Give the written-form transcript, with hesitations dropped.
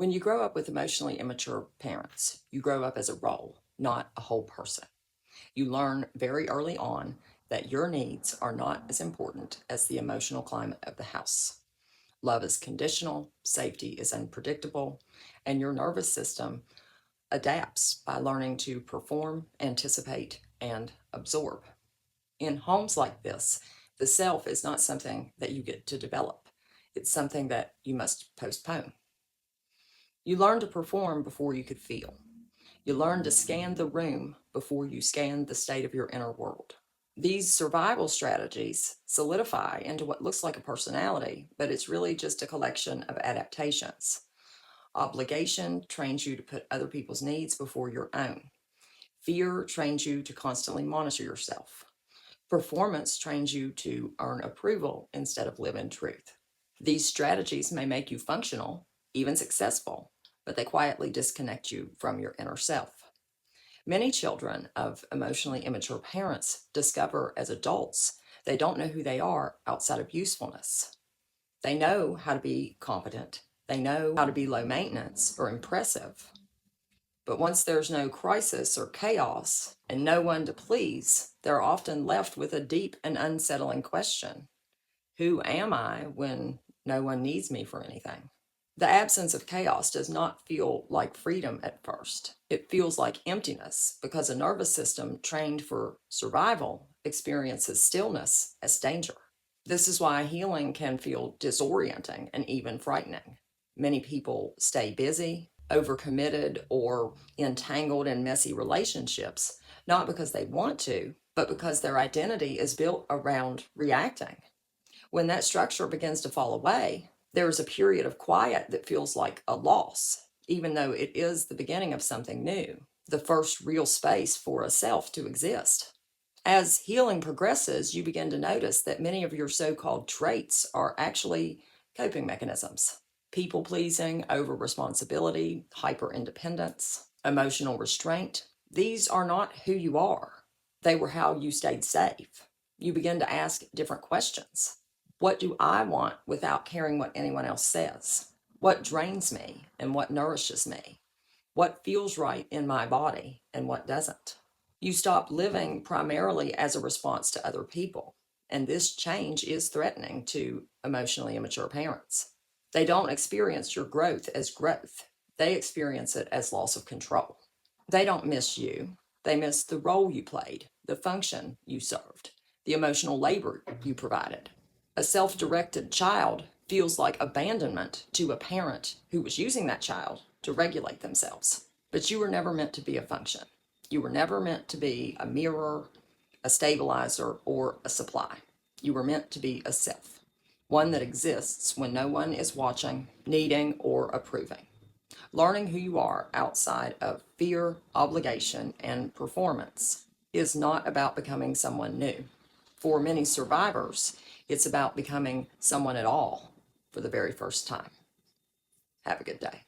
When you grow up with emotionally immature parents, you grow up as a role, not a whole person. You learn very early on that your needs are not as important as the emotional climate of the house. Love is conditional, safety is unpredictable, and your nervous system adapts by learning to perform, anticipate, and absorb. In homes like this, the self is not something that you get to develop, it's something that you must postpone. You learn to perform before you could feel. You learn to scan the room before you scan the state of your inner world. These survival strategies solidify into what looks like a personality, but it's really just a collection of adaptations. Obligation trains you to put other people's needs before your own. Fear trains you to constantly monitor yourself. Performance trains you to earn approval instead of live in truth. These strategies may make you functional, even successful, but they quietly disconnect you from your inner self. Many children of emotionally immature parents discover as adults they don't know who they are outside of usefulness. They know how to be competent, they know how to be low maintenance or impressive. But once there's no crisis or chaos and no one to please, they're often left with a deep and unsettling question: who am I when no one needs me for anything? The absence of chaos does not feel like freedom at first. It feels like emptiness because a nervous system trained for survival experiences stillness as danger. This is why healing can feel disorienting and even frightening. Many people stay busy, overcommitted, or entangled in messy relationships, not because they want to, but because their identity is built around reacting. When that structure begins to fall away, there is a period of quiet that feels like a loss, even though it is the beginning of something new, the first real space for a self to exist. As healing progresses, you begin to notice that many of your so called traits are actually coping mechanisms: people pleasing, over responsibility, hyper independence, emotional restraint. These are not who you are, they were how you stayed safe. You begin to ask different questions. What do I want without caring what anyone else says? What drains me and what nourishes me? What feels right in my body and what doesn't? You stop living primarily as a response to other people, and this change is threatening to emotionally immature parents. They don't experience your growth as growth, they experience it as loss of control. They don't miss you, they miss the role you played, the function you served, the emotional labor you provided. A self directed child feels like abandonment to a parent who was using that child to regulate themselves. But you were never meant to be a function. You were never meant to be a mirror, a stabilizer, or a supply. You were meant to be a self, one that exists when no one is watching, needing, or approving. Learning who you are outside of fear, obligation, and performance is not about becoming someone new. For many survivors, it's about becoming someone at all for the very first time. Have a good day.